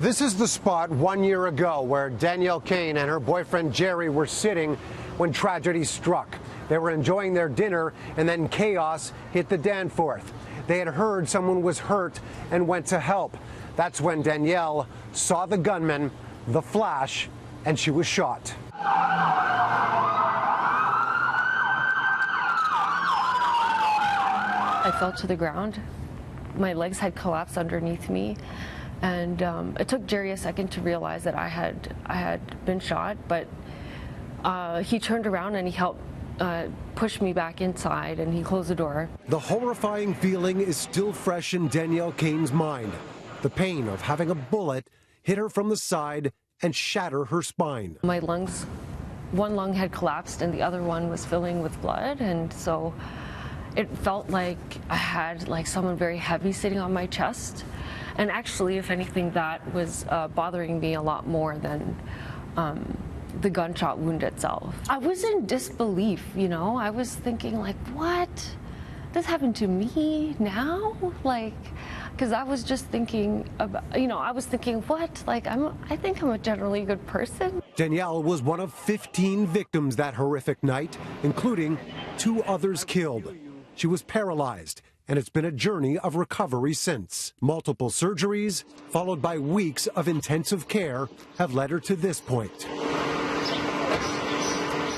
This is the spot 1 year ago where Danielle Kane and her boyfriend Jerry were sitting when tragedy struck. They were enjoying their dinner and then chaos hit the Danforth. They had heard someone was hurt and went to help. That's when Danielle saw the gunman, the flash, and she was shot. I fell to the ground. My legs had collapsed underneath me. And it took Jerry a second to realize that I had been shot, but he turned around and he helped push me back inside, and he closed the door. The horrifying feeling is still fresh in Danielle Kane's mind. The pain of having a bullet hit her from the side and shatter her spine. My lungs, one lung had collapsed and the other one was filling with blood, and so it felt like I had someone very heavy sitting on my chest. And actually, if anything, that was bothering me a lot more than the gunshot wound itself. I was in disbelief, you know. I was thinking, like, what? This happened to me now? Like, because I was just thinking about, I was thinking, what? Like, I think I'm a generally good person. Danielle was one of 15 victims that horrific night, including 2 others killed. She was paralyzed, and it's been a journey of recovery since. Multiple surgeries, followed by weeks of intensive care, have led her to this point.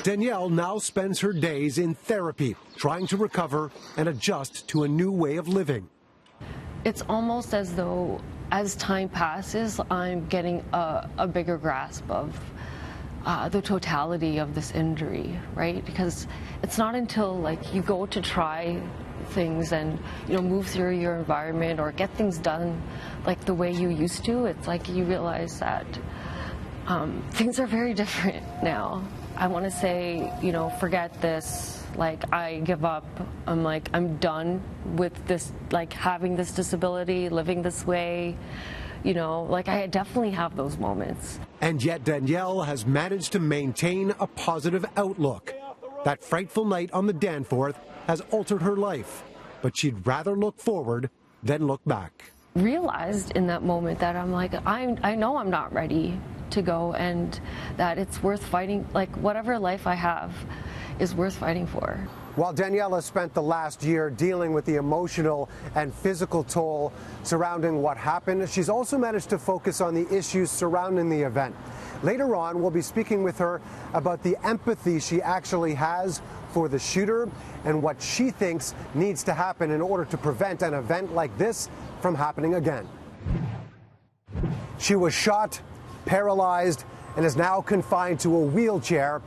Danielle now spends her days in therapy, trying to recover and adjust to a new way of living. It's almost as though, as time passes, I'm getting a bigger grasp of the totality of this injury, right? Because it's not until you go to try things and move through your environment or get things done like the way you used to, it's like you realize that things are very different now. I want to say, forget this, I give up. I'm done with this, having this disability, living this way. I definitely have those moments. And yet Danielle has managed to maintain a positive outlook. That frightful night on the Danforth has altered her life, but she'd rather look forward than look back. Realized in that moment that I know I'm not ready to go, and that it's worth fighting, whatever life I have is worth fighting for. While Danielle has spent the last year dealing with the emotional and physical toll surrounding what happened, she's also managed to focus on the issues surrounding the event. Later on, we'll be speaking with her about the empathy she actually has for the shooter and what she thinks needs to happen in order to prevent an event like this from happening again. She was shot, paralyzed, and is now confined to a wheelchair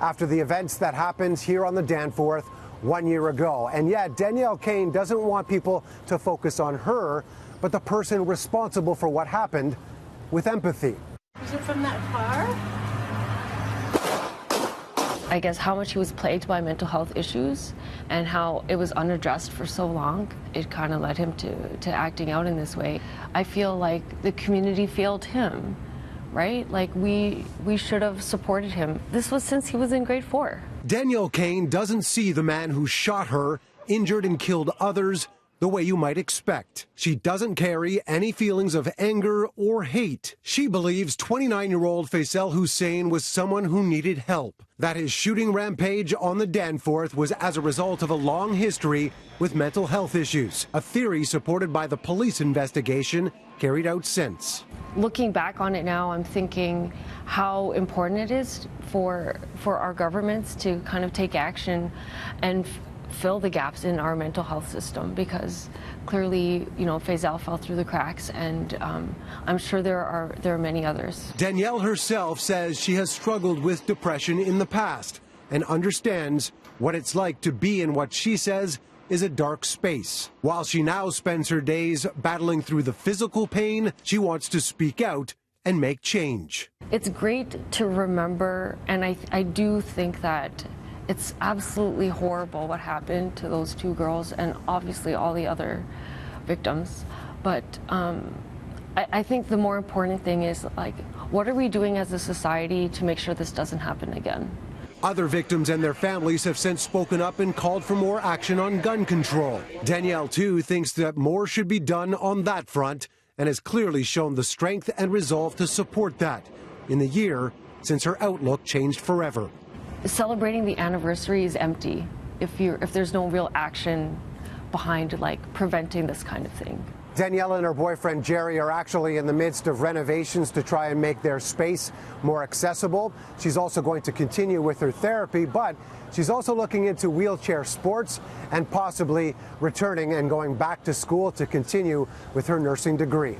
after the events that happened here on the Danforth 1 year ago. And yet, Danielle Kane doesn't want people to focus on her, but the person responsible for what happened with empathy. Was it from that car? I guess how much he was plagued by mental health issues and how it was unaddressed for so long, it kind of led him to acting out in this way. I feel like the community failed him, right? We should have supported him. This was since he was in grade 4. Danielle Kane doesn't see the man who shot her, injured and killed others, the way you might expect. She doesn't carry any feelings of anger or hate. She believes 29-year-old Faisal Hussein was someone who needed help, that his shooting rampage on the Danforth was as a result of a long history with mental health issues, a theory supported by the police investigation carried out since. Looking back on it now, I'm thinking how important it is for our governments to kind of take action and fill the gaps in our mental health system, because clearly, Faisal fell through the cracks, and I'm sure there are many others. Danielle herself says she has struggled with depression in the past and understands what it's like to be in what she says is a dark space. While she now spends her days battling through the physical pain, she wants to speak out and make change. It's great to remember, and I do think that it's absolutely horrible what happened to those 2 girls and obviously all the other victims. But I think the more important thing is, what are we doing as a society to make sure this doesn't happen again? Other victims and their families have since spoken up and called for more action on gun control. Danielle, too, thinks that more should be done on that front and has clearly shown the strength and resolve to support that in the year since her outlook changed forever. Celebrating the anniversary is empty if there's no real action behind preventing this kind of thing. Danielle and her boyfriend Jerry are actually in the midst of renovations to try and make their space more accessible. She's also going to continue with her therapy, but she's also looking into wheelchair sports and possibly returning and going back to school to continue with her nursing degree.